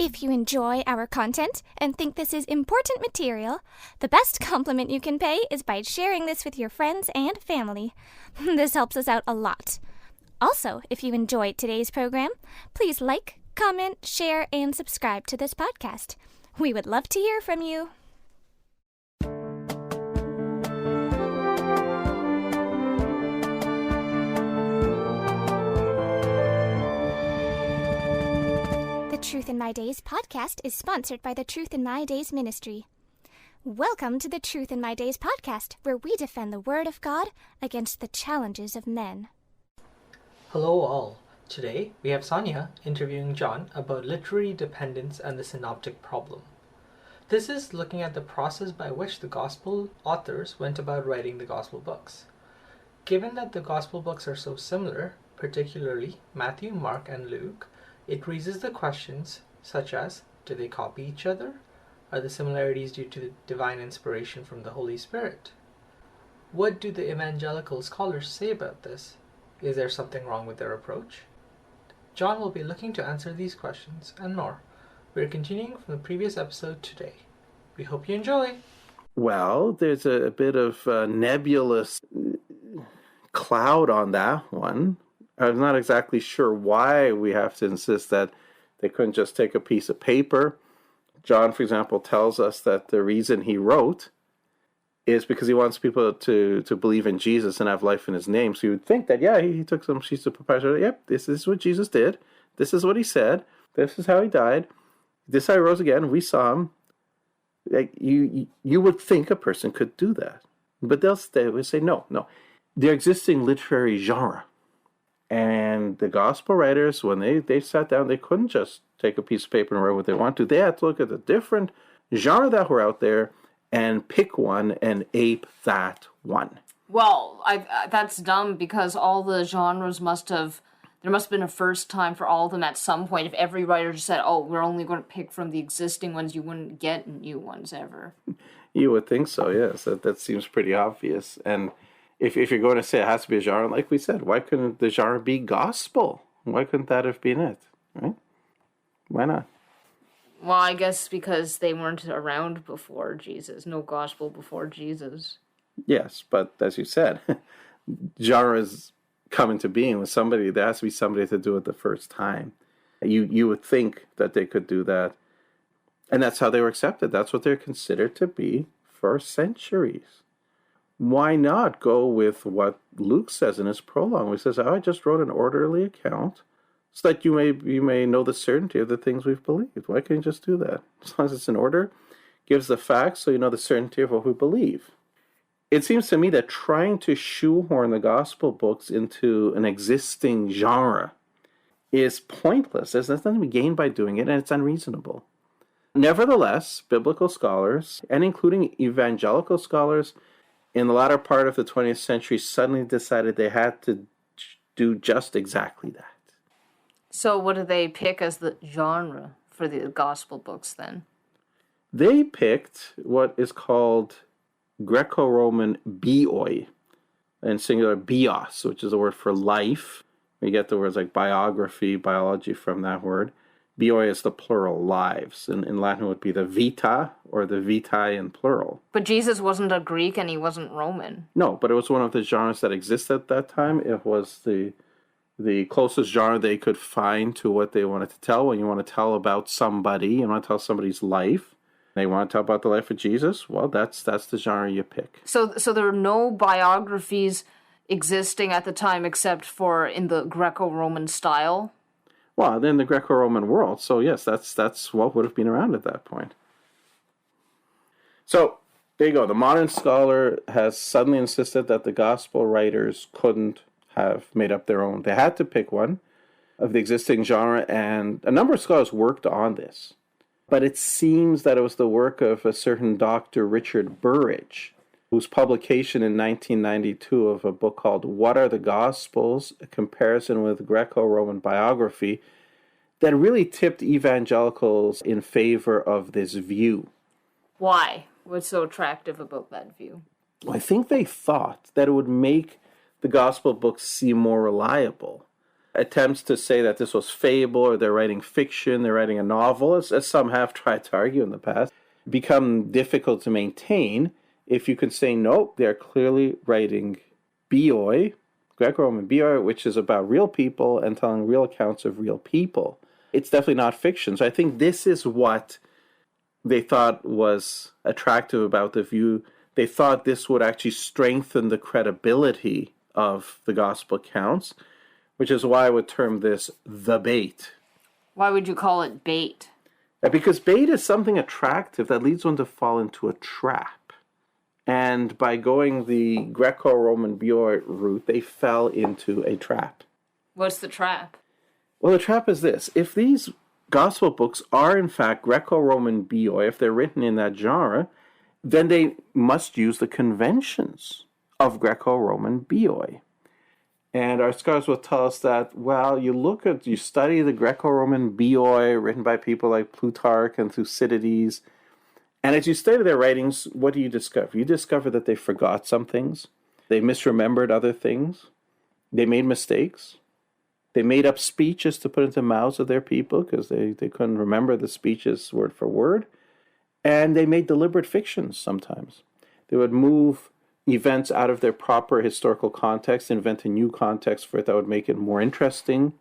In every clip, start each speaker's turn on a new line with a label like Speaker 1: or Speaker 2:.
Speaker 1: If you enjoy our content and think this is important material, the best compliment you can pay is by sharing this with your friends and family. This helps us out a lot. Also, if you enjoyed today's program, please like, comment, share, and subscribe to this podcast. We would love to hear from you. The Truth in My Days podcast is sponsored by the Truth in My Days ministry. Welcome to the Truth in My Days podcast, where we defend the Word of God against the challenges of men.
Speaker 2: Hello all. Today we have Sonia interviewing John about literary dependence and the synoptic problem. This is looking at the process by which the gospel authors went about writing the gospel books. Given that the gospel books are so similar, particularly Matthew, Mark, and Luke, it raises the questions such as, do they copy each other? Are the similarities due to the divine inspiration from the Holy Spirit? What do the evangelical scholars say about this? Is there something wrong with their approach? John will be looking to answer these questions and more. We're continuing from the previous episode today. We hope you enjoy.
Speaker 3: Well, there's a bit of a nebulous cloud on that one. I'm not exactly sure why we have to insist that they couldn't just take a piece of paper. John, for example, tells us that the reason he wrote is because he wants people to believe in Jesus and have life in his name. So you would think that, he took some sheets of papyrus. Yep, this is what Jesus did. This is what he said. This is how he died. This how he rose again. We saw him. Like you would think a person could do that. But they would say, no. The existing literary genre. And the gospel writers, when they sat down, they couldn't just take a piece of paper and write what they want to. They had to look at the different genre that were out there and pick one and ape that one.
Speaker 4: Well, that's dumb because all the genres there must have been a first time for all of them at some point. If every writer just said, we're only going to pick from the existing ones, you wouldn't get new ones ever.
Speaker 3: You would think so, yes. That seems pretty obvious. And if you're going to say it has to be a genre, like we said, why couldn't the genre be gospel? Why couldn't that have been it? Right? Why not?
Speaker 4: Well, I guess because they weren't around before Jesus. No gospel before Jesus.
Speaker 3: Yes, but as you said, genres come into being with somebody. There has to be somebody to do it the first time. You would think that they could do that. And that's how they were accepted. That's what they're considered to be for centuries. Why not go with what Luke says in his prologue? He says, I just wrote an orderly account so that you may know the certainty of the things we've believed. Why can't you just do that? As long as it's in order, gives the facts so you know the certainty of what we believe. It seems to me that trying to shoehorn the gospel books into an existing genre is pointless. There's nothing to be gained by doing it, and it's unreasonable. Nevertheless, biblical scholars, and including evangelical scholars, in the latter part of the 20th century, suddenly decided they had to do just exactly that.
Speaker 4: So what do they pick as the genre for the gospel books then?
Speaker 3: They picked what is called Greco-Roman bioi, in singular bios, which is a word for life. We get the words like biography, biology from that word. Bioi is the plural, lives. In Latin it would be the vita or the vitae in plural.
Speaker 4: But Jesus wasn't a Greek and he wasn't Roman.
Speaker 3: No, but it was one of the genres that existed at that time. It was the closest genre they could find to what they wanted to tell. When you want to tell about somebody, you want to tell somebody's life, they want to tell about the life of Jesus, well, that's the genre you pick.
Speaker 4: So there are no biographies existing at the time except for in the Greco-Roman style?
Speaker 3: Well, in the Greco-Roman world, so yes, that's what would have been around at that point. So, there you go. The modern scholar has suddenly insisted that the gospel writers couldn't have made up their own. They had to pick one of the existing genre, and a number of scholars worked on this. But it seems that it was the work of a certain Dr. Richard Burridge, whose publication in 1992 of a book called What Are the Gospels? A Comparison with Greco-Roman Biography, that really tipped evangelicals in favor of this view.
Speaker 4: Why? What's so attractive about that view?
Speaker 3: I think they thought that it would make the gospel books seem more reliable. attempts to say that this was fable or they're writing fiction, they're writing a novel, as some have tried to argue in the past, become difficult to maintain if you can say, nope, they're clearly writing bioi, Greco-Roman bioi, which is about real people and telling real accounts of real people. It's definitely not fiction. So I think this is what they thought was attractive about the view. They thought this would actually strengthen the credibility of the gospel accounts, which is why I would term this the bait.
Speaker 4: Why would you call it bait?
Speaker 3: Because bait is something attractive that leads one to fall into a trap. And by going the Greco-Roman bioi route, they fell into a trap.
Speaker 4: What's the trap?
Speaker 3: Well, the trap is this. If these gospel books are in fact Greco-Roman bioi, if they're written in that genre, then they must use the conventions of Greco-Roman bioi. And our scholars will tell us that, well, you study the Greco-Roman bioi written by people like Plutarch and Thucydides, and as you study their writings, what do you discover? You discover that they forgot some things, they misremembered other things, they made mistakes, they made up speeches to put into mouths of their people because they couldn't remember the speeches word for word, and they made deliberate fictions sometimes. They would move events out of their proper historical context, invent a new context for it that would make it more interesting.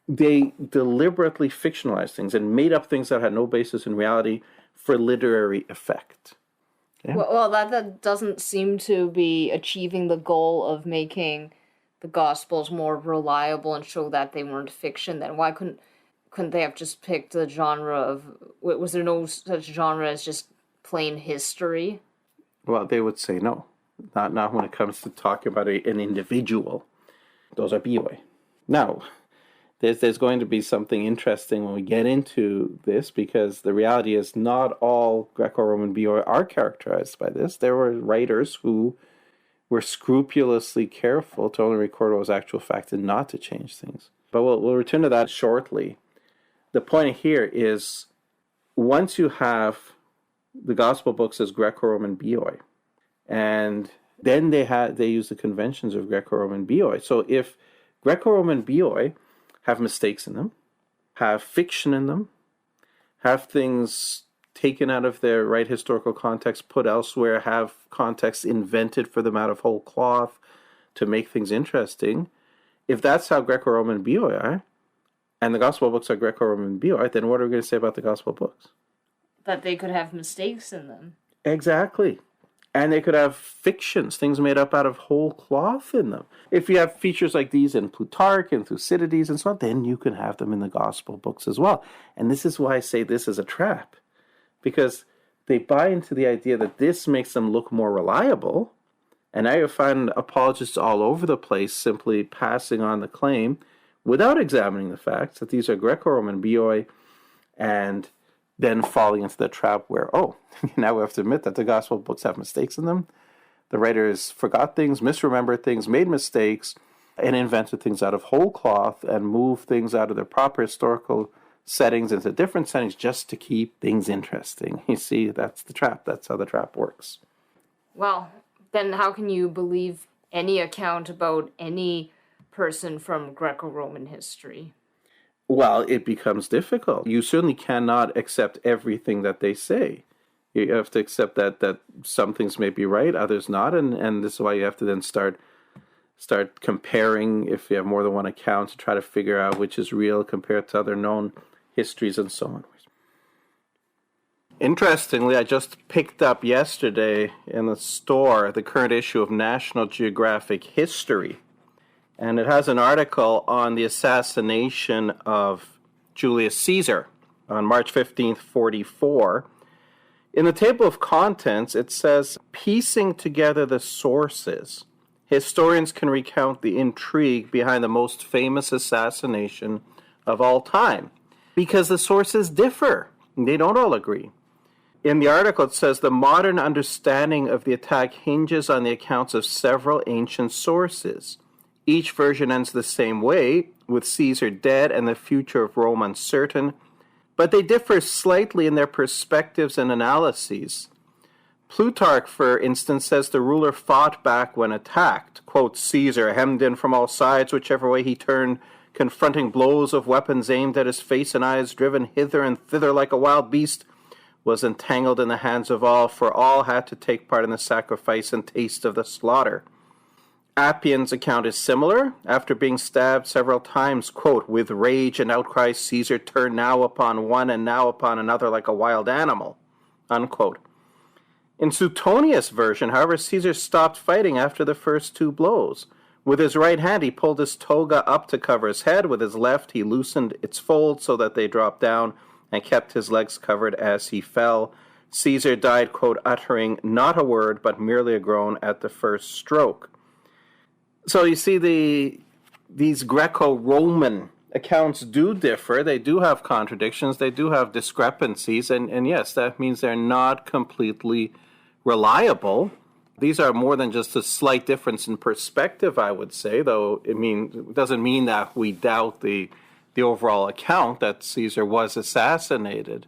Speaker 3: They deliberately fictionalized things and made up things that had no basis in reality for literary effect. Yeah?
Speaker 4: Well, that doesn't seem to be achieving the goal of making the Gospels more reliable and show that they weren't fiction. Then why couldn't they have just picked the genre of... Was there no such genre as just plain history?
Speaker 3: Well, they would say no. Not when it comes to talking about an individual. Those are bioi. Now, there's going to be something interesting when we get into this, because the reality is not all Greco-Roman bioi are characterized by this. There were writers who were scrupulously careful to only record what was actual fact and not to change things. But we'll return to that shortly. The point here is, once you have the gospel books as Greco-Roman bioi, and then they use the conventions of Greco-Roman bioi. So if Greco-Roman bioi have mistakes in them, have fiction in them, have things taken out of their right historical context, put elsewhere, have context invented for them out of whole cloth to make things interesting, if that's how Greco-Roman bioi are, and the gospel books are Greco-Roman bioi, then what are we going to say about the gospel books?
Speaker 4: That they could have mistakes in them.
Speaker 3: Exactly. And they could have fictions, things made up out of whole cloth in them. If you have features like these in Plutarch and Thucydides and so on, then you can have them in the gospel books as well. And this is why I say this is a trap. Because they buy into the idea that this makes them look more reliable. And now you find apologists all over the place simply passing on the claim without examining the facts that these are Greco-Roman bioi, and then falling into the trap where, now we have to admit that the gospel books have mistakes in them. The writers forgot things, misremembered things, made mistakes, and invented things out of whole cloth and moved things out of their proper historical settings into different settings just to keep things interesting. You see, that's the trap. That's how the trap works.
Speaker 4: Well, then how can you believe any account about any person from Greco-Roman history?
Speaker 3: Well, it becomes difficult. You certainly cannot accept everything that they say. You have to accept that some things may be right, others not, and this is why you have to then start comparing, if you have more than one account, to try to figure out which is real compared to other known histories and so on. Interestingly, I just picked up yesterday in the store the current issue of National Geographic History. And it has an article on the assassination of Julius Caesar on March 15th, 44. In the table of contents, it says, piecing together the sources, historians can recount the intrigue behind the most famous assassination of all time, because the sources differ. They don't all agree. In the article, it says, the modern understanding of the attack hinges on the accounts of several ancient sources. Each version ends the same way, with Caesar dead and the future of Rome uncertain, but they differ slightly in their perspectives and analyses. Plutarch, for instance, says the ruler fought back when attacked. Quote, Caesar, hemmed in from all sides, whichever way he turned, confronting blows of weapons aimed at his face and eyes, driven hither and thither like a wild beast, was entangled in the hands of all, for all had to take part in the sacrifice and taste of the slaughter. Appian's account is similar. After being stabbed several times, quote, with rage and outcry, Caesar turned now upon one and now upon another like a wild animal, unquote. In Suetonius' version, however, Caesar stopped fighting after the first 2 blows. With his right hand, he pulled his toga up to cover his head. With his left, he loosened its folds so that they dropped down and kept his legs covered as he fell. Caesar died, quote, uttering not a word, but merely a groan at the first stroke. So you see, these Greco-Roman accounts do differ. They do have contradictions. They do have discrepancies. And yes, that means they're not completely reliable. These are more than just a slight difference in perspective, I would say, though it doesn't mean that we doubt the overall account that Caesar was assassinated.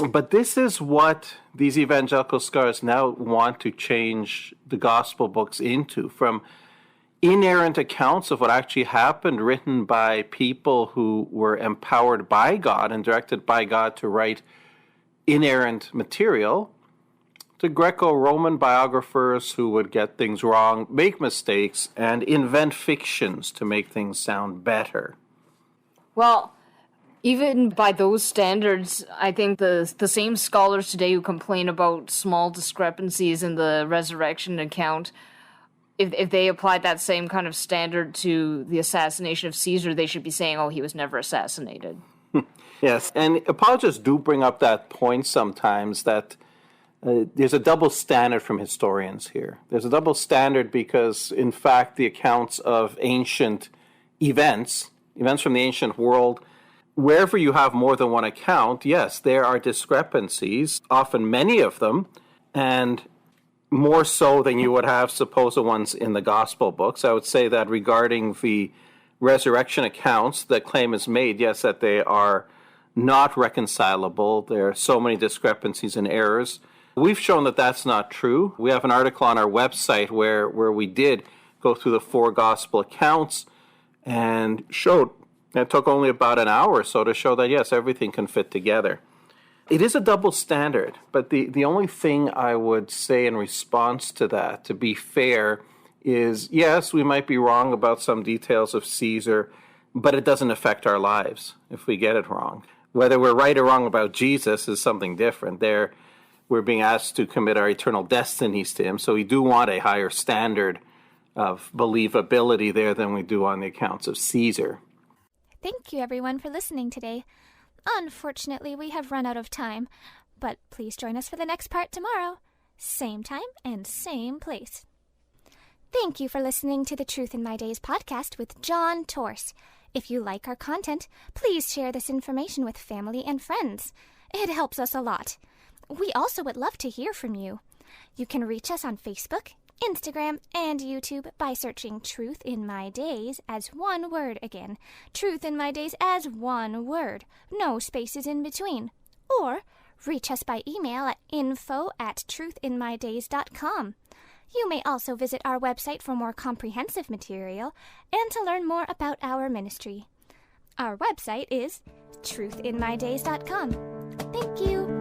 Speaker 3: But this is what these evangelical scholars now want to change the gospel books into, from inerrant accounts of what actually happened, written by people who were empowered by God and directed by God to write inerrant material, to Greco-Roman biographers who would get things wrong, make mistakes, and invent fictions to make things sound better.
Speaker 4: Well, even by those standards, I think the same scholars today who complain about small discrepancies in the resurrection account, if they applied that same kind of standard to the assassination of Caesar, they should be saying, oh, he was never assassinated.
Speaker 3: Yes, and apologists do bring up that point sometimes, that there's a double standard from historians here. There's a double standard because, in fact, the accounts of ancient events from the ancient world, wherever you have more than one account, yes, there are discrepancies, often many of them, and more so than you would have supposed ones in the gospel books. I would say that regarding the resurrection accounts, the claim is made, yes, that they are not reconcilable. There are so many discrepancies and errors. We've shown that that's not true. We have an article on our website where we did go through the 4 gospel accounts and showed, it took only about an hour or so to show that, yes, everything can fit together. It is a double standard, but the only thing I would say in response to that, to be fair, is, yes, we might be wrong about some details of Caesar, but it doesn't affect our lives if we get it wrong. Whether we're right or wrong about Jesus is something different. We're being asked to commit our eternal destinies to him, so we do want a higher standard of believability there than we do on the accounts of Caesar.
Speaker 1: Thank you, everyone, for listening today. Unfortunately, we have run out of time, but please join us for the next part tomorrow. Same time and same place. Thank you for listening to the Truth in My Days podcast with John Torse. If you like our content, please share this information with family and friends. It helps us a lot. We also would love to hear from you. You can reach us on Facebook, Instagram, and YouTube by searching Truth in My Days as one word again. Truth in My Days as one word. No spaces in between. Or reach us by email at info@truthinmydays.com. You may also visit our website for more comprehensive material and to learn more about our ministry. Our website is truthinmydays.com. Thank you.